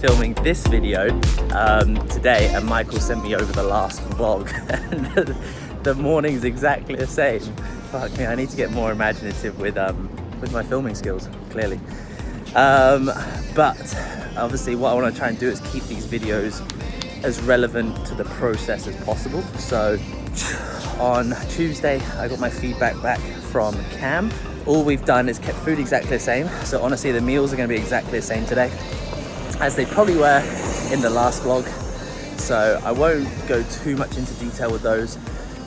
filming this video today, and Michael sent me over the last vlog and the morning's exactly the same. Fuck me, I need to get more imaginative with my filming skills, clearly. But obviously what I want to try and do is keep these videos as relevant to the process as possible. So on Tuesday, I got my feedback back from Cam. All we've done is kept food exactly the same. So honestly, the meals are going to be exactly the same today, as they probably were in the last vlog. So I won't go too much into detail with those.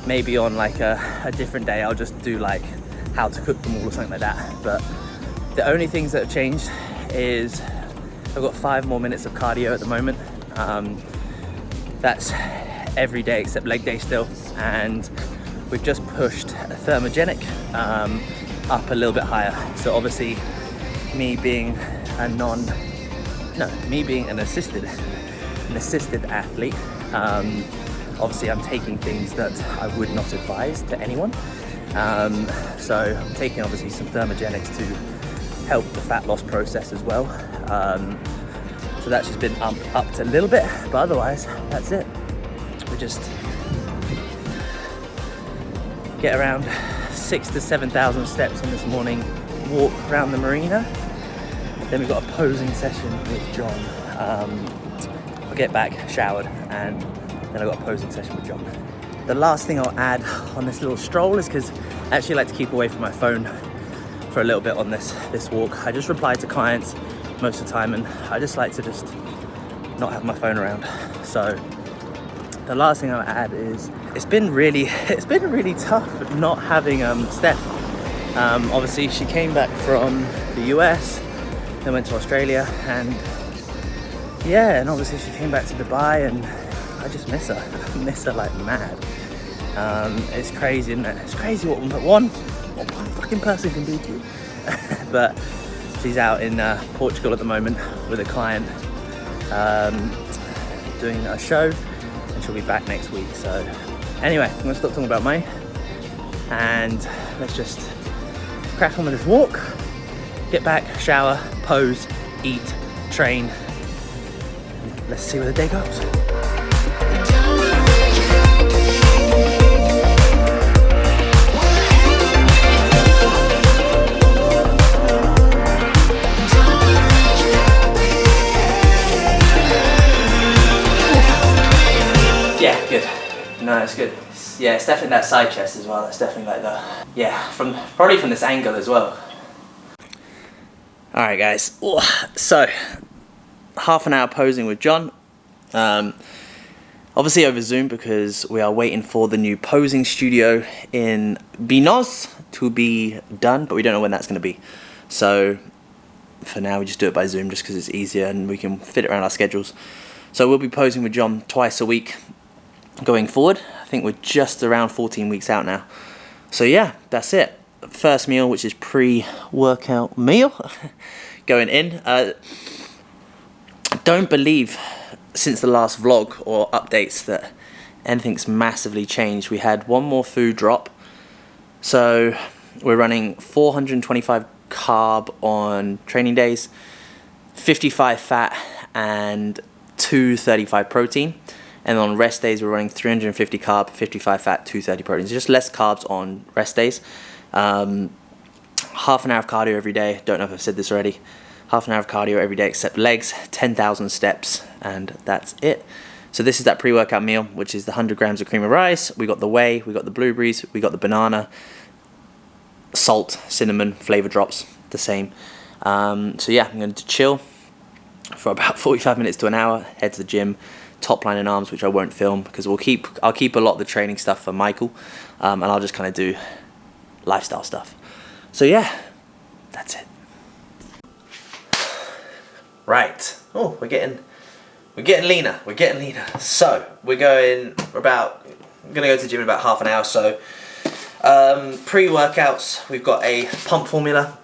Maybe on like a different day, I'll just do like how to cook them all or something like that. But the only things that have changed is I've got 5 more minutes of cardio at the moment. That's every day except leg day still. And we've just pushed a thermogenic up a little bit higher. So obviously me being an assisted athlete, obviously I'm taking things that I would not advise to anyone. So I'm taking obviously some thermogenics to help the fat loss process as well. So that's just been upped a little bit, but otherwise that's it. We just get around 6,000 to 7,000 steps on this morning walk around the marina. Then we've got a posing session with John. I'll get back, showered, and then I've got a posing session with John. The last thing I'll add on this little stroll is because I actually like to keep away from my phone for a little bit on this walk. I just reply to clients most of the time, and I just like to just not have my phone around. So the last thing I'll add is it's been really tough not having Steph. Obviously she came back from the US, then went to Australia, and yeah, and obviously she came back to Dubai, and I just miss her. I miss her like mad. It's crazy, isn't it? It's crazy what one fucking person can do to you. But she's out in Portugal at the moment with a client, doing a show, and she'll be back next week. So anyway, I'm gonna stop talking about money and let's just crack on with this walk, get back, shower, pose, eat, train. Let's see where the day goes. Yeah, good. No, it's good. Yeah, it's definitely that side chest as well. That's definitely like the, yeah, probably from this angle as well. All right, guys. So, half an hour posing with John. Obviously over Zoom because we are waiting for the new posing studio in Binos to be done, but we don't know when that's going to be. So, for now, we just do it by Zoom just because it's easier and we can fit it around our schedules. So we'll be posing with John twice a week going forward. I think we're just around 14 weeks out now. So yeah, that's it. First meal, which is pre-workout meal, going in. Don't believe since the last vlog or updates that anything's massively changed. We had one more food drop. So we're running 425 carb on training days, 55 fat and 235 protein. And on rest days, we're running 350 carb, 55 fat, 230 protein. So just less carbs on rest days. Half an hour of cardio every day. Don't know if I've said this already. Half an hour of cardio every day except legs, 10,000 steps, and that's it. So this is that pre-workout meal, which is the 100 grams of cream of rice. We got the whey, we got the blueberries, we got the banana, salt, cinnamon, flavor drops, the same. So yeah, I'm going to chill for about 45 minutes to an hour, head to the gym, top line and arms, which I won't film because I'll keep a lot of the training stuff for Michael, and I'll just kind of do lifestyle stuff. So yeah, that's it. Right. Oh, we're getting leaner. We're getting leaner. So we're gonna go to the gym in about half an hour. So pre-workouts, we've got a pump formula,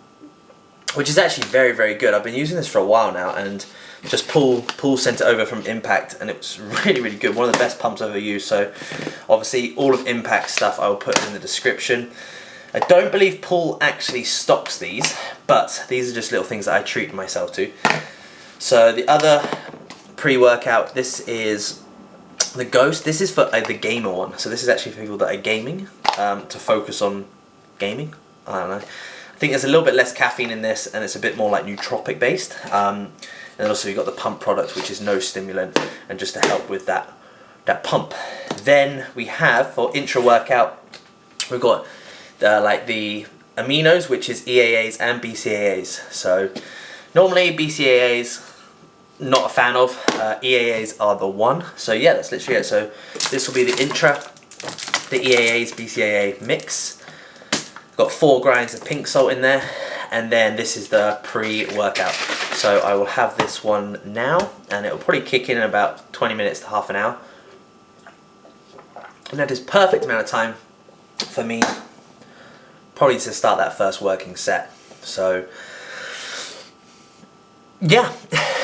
which is actually very, very good. I've been using this for a while now, and just Paul sent it over from Impact, and it was really, really good. One of the best pumps I've ever used. So obviously all of Impact stuff I will put in the description. I don't believe Paul actually stocks these, but these are just little things that I treat myself to. So the other pre-workout. This is the Ghost. This is for the gamer one. So this is actually for people that are gaming, to focus on gaming. I don't know. I think there's a little bit less caffeine in this, and it's a bit more like nootropic based. And also you've got the pump product, which is no stimulant, and just to help with that pump. Then we have, for intra-workout, we've got like the aminos, which is EAAs and BCAAs. So normally BCAAs, not a fan of. EAAs are the one. So yeah, that's literally it. So this will be the intra, the EAAs BCAA mix. Got 4 grinds of pink salt in there, and then this is the pre-workout. So I will have this one now, and it will probably kick in about 20 minutes to half an hour. And that is perfect amount of time for me, probably to start that first working set. So yeah,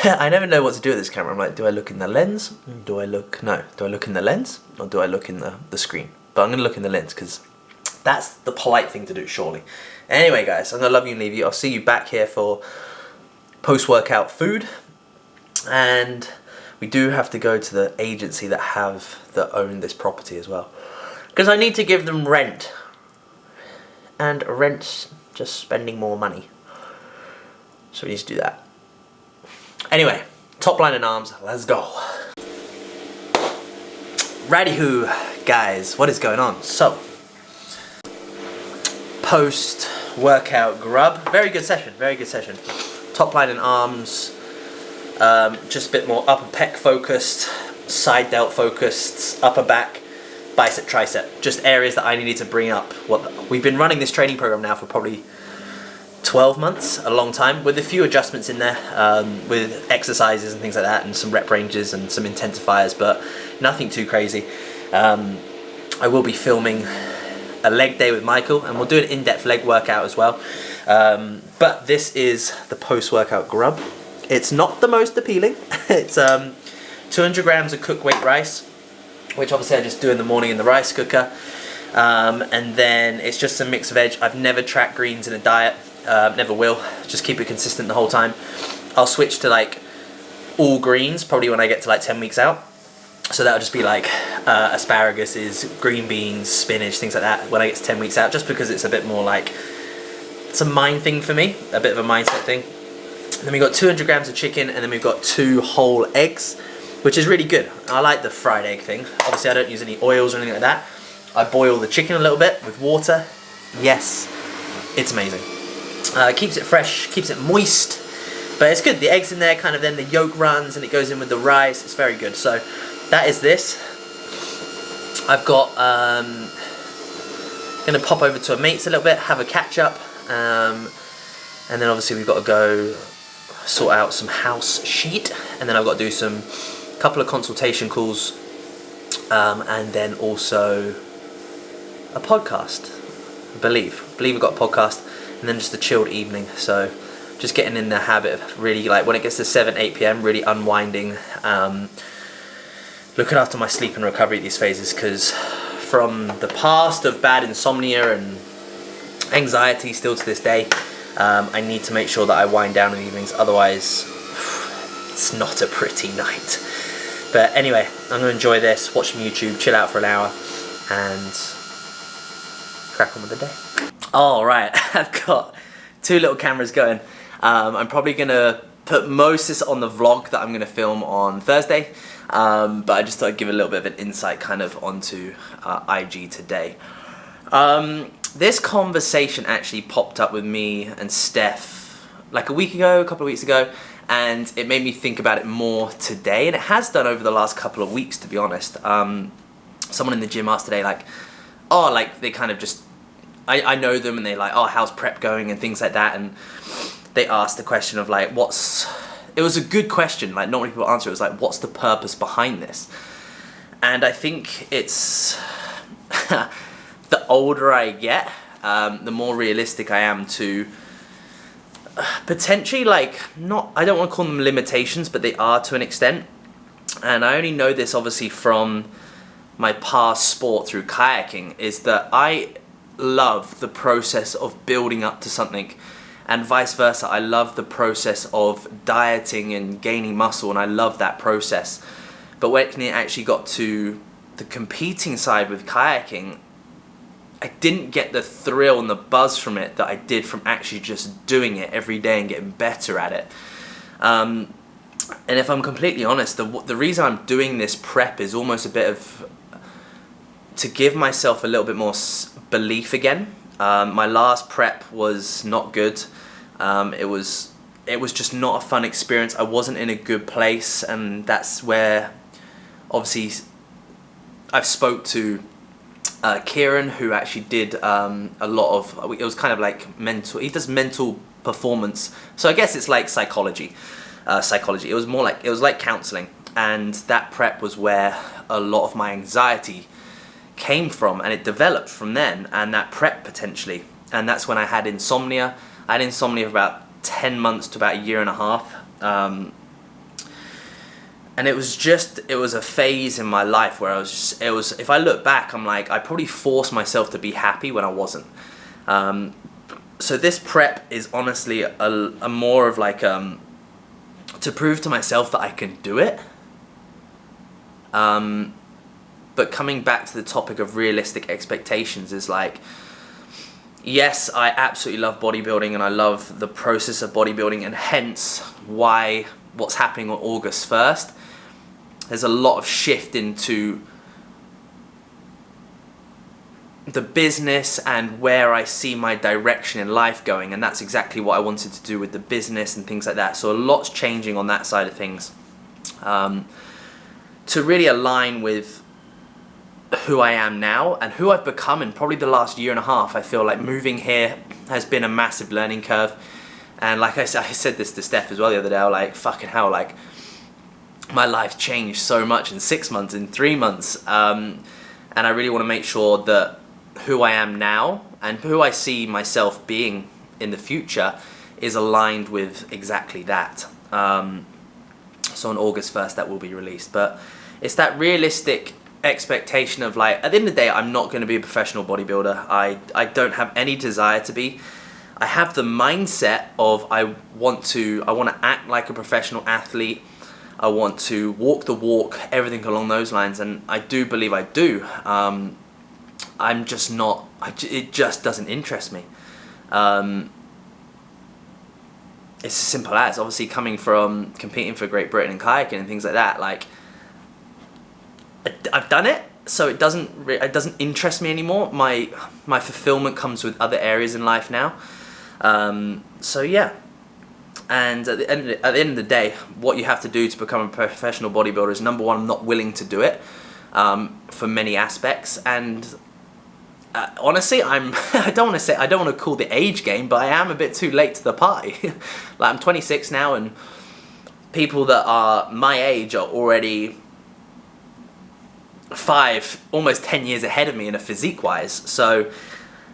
I never know what to do with this camera. I'm like, do I look in the lens? Do I look in the lens? Or do I look in the screen? But I'm going to look in the lens, because that's the polite thing to do, surely. Anyway, guys, I'm going to love you and leave you. I'll see you back here for post-workout food. And we do have to go to the agency that own this property as well, because I need to give them rent. And rent's just spending more money. So we need to do that. Anyway, top line and arms, let's go. Righty-hoo, guys, what is going on? So, post-workout grub, very good session, very good session. Top line and arms, just a bit more upper pec focused, side delt focused, upper back, bicep, tricep, just areas that I needed to bring up. We've been running this training program now for probably 12 months, a long time, with a few adjustments in there, with exercises and things like that, and some rep ranges and some intensifiers, but nothing too crazy. I will be filming a leg day with Michael, and we'll do an in-depth leg workout as well. But this is the post-workout grub. It's not the most appealing. It's 200 grams of cooked weight rice, which obviously I just do in the morning in the rice cooker. And then it's just some mixed veg. I've never tracked greens in a diet. Never will. Just keep it consistent the whole time. I'll switch to like all greens probably when I get to like 10 weeks out. So that'll just be like asparagus, green beans, spinach, things like that when I get to 10 weeks out, just because it's a bit more like, it's a mind thing for me, a bit of a mindset thing. And then we've got 200 grams of chicken, and then we've got 2 whole eggs, which is really good. I like the fried egg thing. Obviously I don't use any oils or anything like that. I boil the chicken a little bit with water. Yes, it's amazing. Keeps it fresh, keeps it moist, but it's good. The eggs in there, kind of, then the yolk runs and it goes in with the rice. It's very good. So that is this. I've got, gonna pop over to a mate's a little bit, have a catch up, and then obviously we've got to go sort out some house sheet, and then I've got to do couple of consultation calls, and then also a podcast. I believe I've got a podcast, and then just a chilled evening. So just getting in the habit of really, like, when it gets to 7-8 p.m, really unwinding, looking after my sleep and recovery at these phases, because from the past of bad insomnia and anxiety still to this day, I need to make sure that I wind down in the evenings, otherwise it's not a pretty night. But anyway, I'm going to enjoy this, watch some YouTube, chill out for an hour, and crack on with the day. Alright, I've got 2 little cameras going. I'm probably going to put most of this on the vlog that I'm going to film on Thursday, but I just thought I'd give a little bit of an insight kind of onto IG today. This conversation actually popped up with me and Steph like a couple of weeks ago, and it made me think about it more today, and it has done over the last couple of weeks, to be honest. Someone in the gym asked today, like, oh, like, they kind of just, I know them, and they like, oh, how's prep going and things like that, and they asked the question of like, it was a good question, like not many people answer it, was like, what's the purpose behind this? And I think it's, the older I get, the more realistic I am to potentially, like, I don't want to call them limitations, but they are to an extent. And I only know this obviously from my past sport through kayaking, is that I love the process of building up to something and vice versa. I love the process of dieting and gaining muscle, and I love that process. But when it actually got to the competing side with kayaking, I didn't get the thrill and the buzz from it that I did from actually just doing it every day and getting better at it. And if I'm completely honest, the reason I'm doing this prep is almost a bit of to give myself a little bit more belief again. My last prep was not good. It was just not a fun experience. I wasn't in a good place, and that's where obviously I've spoke to Kieran, who actually did a lot of, it was kind of like mental, he does mental performance, so I guess it's like psychology. It was more like, it was like counselling, and that prep was where a lot of my anxiety came from, and it developed from then, and that prep potentially, and that's when I had insomnia. I had insomnia for about 10 months to about a year and a half, and it was a phase in my life where if I look back, I'm like, I probably forced myself to be happy when I wasn't. So this prep is honestly a more of like, to prove to myself that I can do it. But coming back to the topic of realistic expectations is like, yes, I absolutely love bodybuilding, and I love the process of bodybuilding, and hence what's happening on August 1st. There's a lot of shift into the business and where I see my direction in life going, and that's exactly what I wanted to do with the business and things like that. So a lot's changing on that side of things, to really align with who I am now and who I've become in probably the last year and a half. I feel like moving here has been a massive learning curve, and like I said this to Steph as well the other day, I was like, fucking hell, like my life changed so much in 6 months, in 3 months, and I really want to make sure that who I am now and who I see myself being in the future is aligned with exactly that. So on August 1st that will be released, but it's that realistic expectation of like, at the end of the day, I'm not going to be a professional bodybuilder. I don't have any desire to be. I have the mindset of I want to act like a professional athlete. I want to walk the walk, everything along those lines, and I do believe I do. I'm just not, it just doesn't interest me. It's as simple as, obviously coming from competing for Great Britain and kayaking and things like that, like, I've done it, so it doesn't interest me anymore. My fulfillment comes with other areas in life now. So yeah. And at the end of the day, what you have to do to become a professional bodybuilder is, number one, I'm not willing to do it for many aspects. And honestly, I don't want to call the age game, but I am a bit too late to the party. Like, I'm 26 now, and people that are my age are already almost 10 years ahead of me in a physique-wise. So.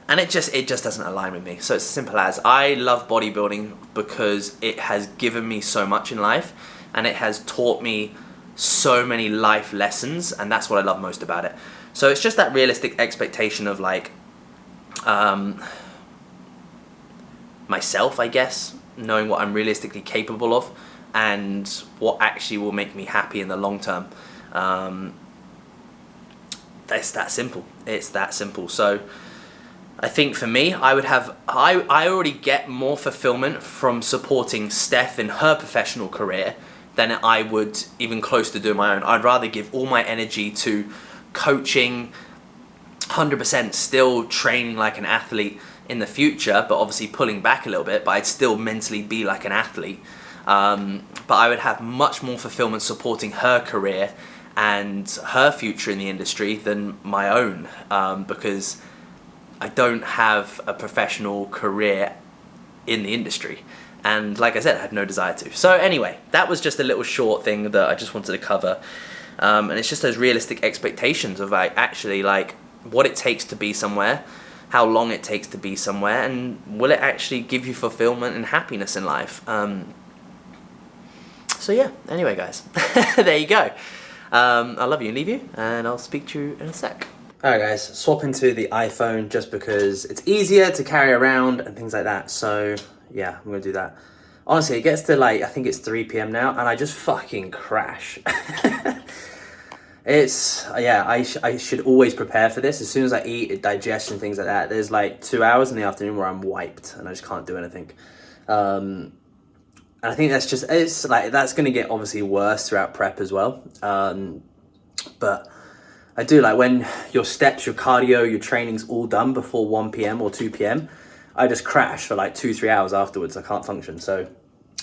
And it just doesn't align with me. So it's as simple as, I love bodybuilding because it has given me so much in life, and it has taught me so many life lessons, and that's what I love most about it. So it's just that realistic expectation of like, myself, I guess, knowing what I'm realistically capable of and what actually will make me happy in the long term. It's that simple. It's that simple. So I think for me, I already get more fulfillment from supporting Steph in her professional career than I would even close to doing my own. I'd rather give all my energy to coaching, 100% still training like an athlete in the future, but obviously pulling back a little bit, but I'd still mentally be like an athlete. But I would have much more fulfillment supporting her career and her future in the industry than my own, because I don't have a professional career in the industry. And like I said, I had no desire to. So anyway, that was just a little short thing that I just wanted to cover. And it's just those realistic expectations of like actually like what it takes to be somewhere, how long it takes to be somewhere, and will it actually give you fulfillment and happiness in life. So yeah, anyway guys, there you go. I love you and leave you, and I'll speak to you in a sec. Alright guys, swap into the iPhone just because it's easier to carry around and things like that. So yeah, I'm gonna do that. Honestly, it gets to like, I think it's 3 p.m. now, and I just fucking crash. It's, yeah, I should always prepare for this. As soon as I eat, it digests and things like that. There's like 2 hours in the afternoon where I'm wiped and I just can't do anything. And I think that's just, it's like, that's going to get obviously worse throughout prep as well. But I do like when your steps, your cardio, your training's all done before 1 p.m. or 2 p.m. I just crash for like 2-3 hours afterwards. I can't function. So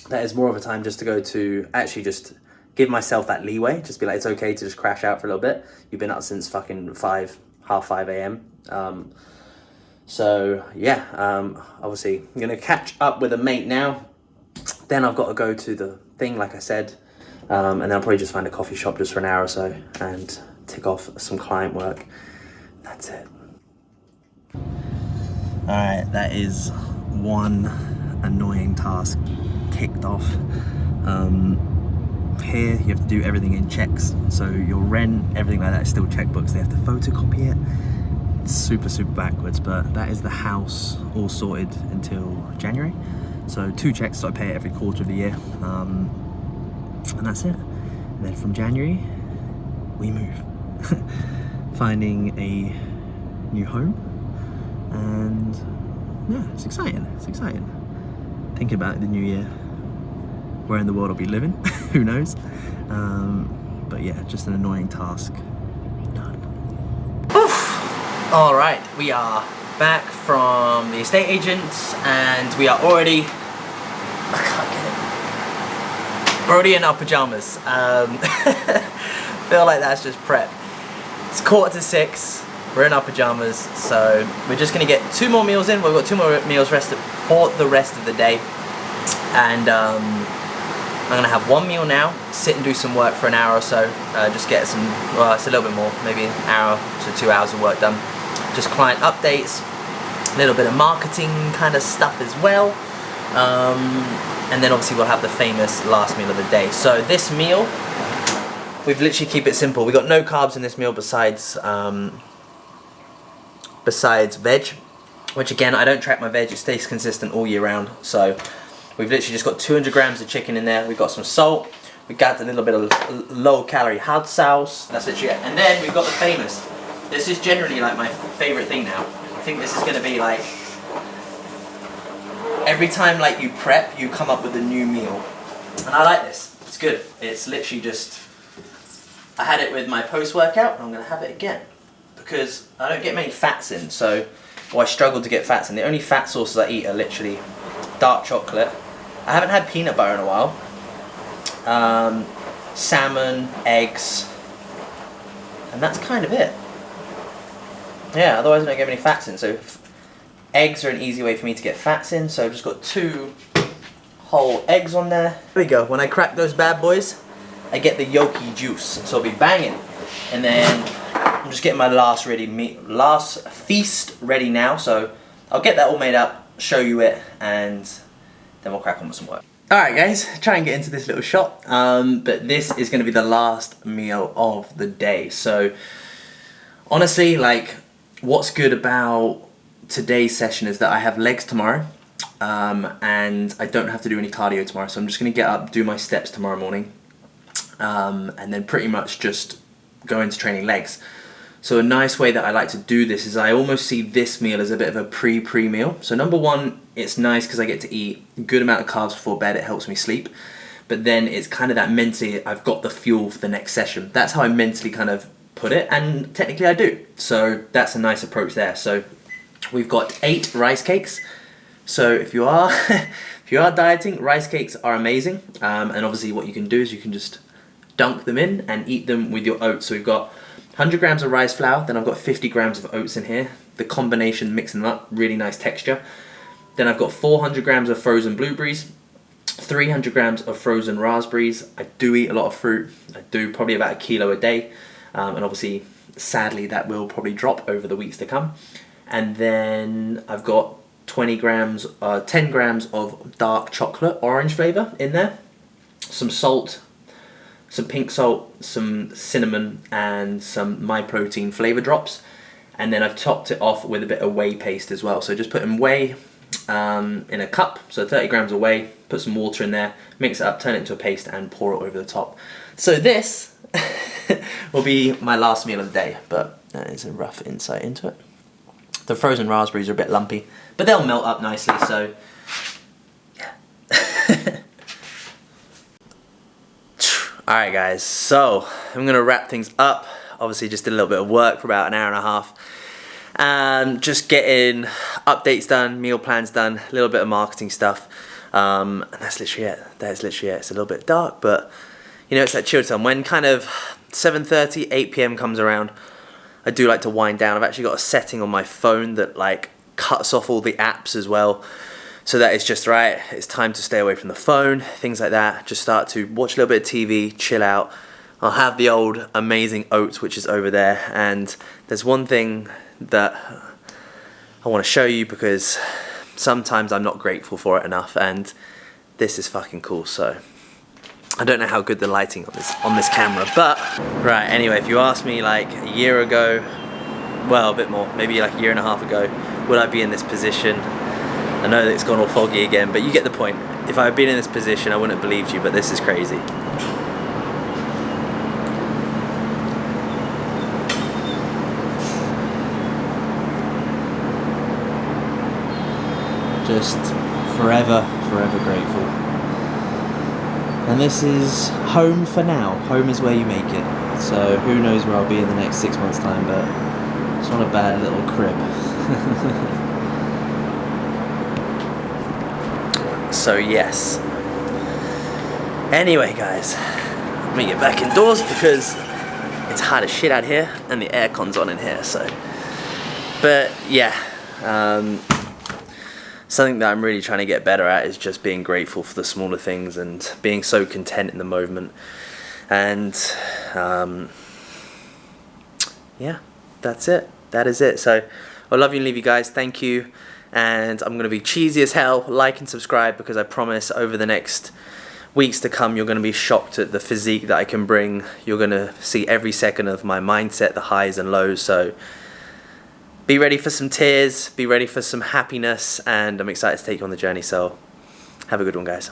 that is more of a time just to go to actually just give myself that leeway. Just be like, it's okay to just crash out for a little bit. You've been up since fucking half 5 a.m. So yeah, obviously I'm gonna catch up with a mate now. Then I've got to go to the thing, like I said, and then I'll probably just find a coffee shop just for an hour or so and tick off some client work. That's it. All right, that is one annoying task ticked off. Here you have to do everything in checks, so your rent, everything like that is still checkbooks. They have to photocopy it. It's super backwards, but that is the house all sorted until January. So 2 checks, so I pay it every quarter of the year, and that's it. And then from January we move. Finding a new home, and yeah, it's exciting. Thinking about the new year, where in the world I'll be living, who knows? But yeah, just an annoying task. Done. Oof. All right, we are back from the estate agents, and we are already, I can't get it. We're already in our pajamas. Feel like that's just prep. It's 5:45, we're in our pajamas, so we're just gonna get 2 more meals in. We've got 2 more meals for the rest of the day, and I'm gonna have 1 meal now, sit and do some work for an hour or so, just get some, well, it's a little bit more, maybe an hour to 2 hours of work done. Just client updates, a little bit of marketing kind of stuff as well, and then obviously we'll have the famous last meal of the day. So this meal, we've literally keep it simple. We got no carbs in this meal besides veg, which again, I don't track my veg, it stays consistent all year round. So we've literally just got 200 grams of chicken in there. We've got some salt. We got a little bit of low calorie hot sauce. That's literally it. And then we've got the famous. This is generally like my favorite thing now. I think this is gonna be like, every time like you prep, you come up with a new meal. And I like this, it's good. It's literally just, I had it with my post-workout, and I'm gonna have it again. Because I don't get many fats in, so, or I struggle to get fats in. The only fat sources I eat are literally dark chocolate. I haven't had peanut butter in a while. Salmon, eggs, and that's kind of it. Yeah, otherwise I don't get many fats in. So eggs are an easy way for me to get fats in. So I've just got 2 whole eggs on there. There we go. When I crack those bad boys, I get the yolky juice. So I'll be banging. And then I'm just getting my last feast ready now. So I'll get that all made up, show you it, and then we'll crack on with some work. Alright guys, try and get into this little shot, but this is going to be the last meal of the day. So honestly, like, what's good about today's session is that I have legs tomorrow, and I don't have to do any cardio tomorrow. So I'm just going to get up, do my steps tomorrow morning, and then pretty much just go into training legs. So a nice way that I like to do this is I almost see this meal as a bit of a pre-meal. So number one, it's nice because I get to eat a good amount of carbs before bed. It helps me sleep. But then it's kind of that mentally, I've got the fuel for the next session. That's how I mentally kind of put it, and technically I do. So that's a nice approach there. So we've got 8 rice cakes. So if you are if you are dieting, rice cakes are amazing. And obviously what you can do is you can just dunk them in and eat them with your oats. So we've got 100 grams of rice flour, then I've got 50 grams of oats in here. The combination, mixing them up, really nice texture. Then I've got 400 grams of frozen blueberries, 300 grams of frozen raspberries. I do eat a lot of fruit. I do probably about 1 kilo a day. And obviously, sadly, that will probably drop over the weeks to come. And then I've got 10 grams of dark chocolate, orange flavor in there. Some salt, some pink salt, some cinnamon, and some My Protein flavor drops. And then I've topped it off with a bit of whey paste as well. So just putting whey, in a cup, so 30 grams away, put some water in there, mix it up, turn it into a paste and pour it over the top. So this will be my last meal of the day, but that is a rough insight into it. The frozen raspberries are a bit lumpy, but they'll melt up nicely, so yeah. Alright guys, so I'm going to wrap things up. Obviously just did a little bit of work for about an hour and a half. And just getting updates done, meal plans done, a little bit of marketing stuff. And that's literally it. That's literally it. It's a little bit dark, but you know, it's that chill time. When kind of 7:30, 8 PM comes around, I do like to wind down. I've actually got a setting on my phone that like cuts off all the apps as well. So that is just right. It's time to stay away from the phone, things like that. Just start to watch a little bit of TV, chill out. I'll have the old amazing oats, which is over there. And there's one thing that I want to show you because sometimes I'm not grateful for it enough, and this is fucking cool. So I don't know how good the lighting on this camera, but right, anyway, if you asked me like a year ago, well, a bit more, maybe like a year and a half ago, would I be in this position? I know that it's gone all foggy again, but you get the point. If I had been in this position, I wouldn't have believed you, but this is crazy. Just forever grateful. And this is home for now. Home is where you make it. So who knows where I'll be in the next 6 months' time, but it's not a bad little crib. So yes. Anyway guys, let me get back indoors because it's hot as shit out here and the aircon's on in here, so. But yeah, something that I'm really trying to get better at is just being grateful for the smaller things and being so content in the moment. And yeah, that's it. That is it. So I love you and leave you guys. Thank you. And I'm going to be cheesy as hell. Like and subscribe because I promise over the next weeks to come you're going to be shocked at the physique that I can bring. You're going to see every second of my mindset, the highs and lows. So be ready for some tears, be ready for some happiness, and I'm excited to take you on the journey. So have a good one, guys.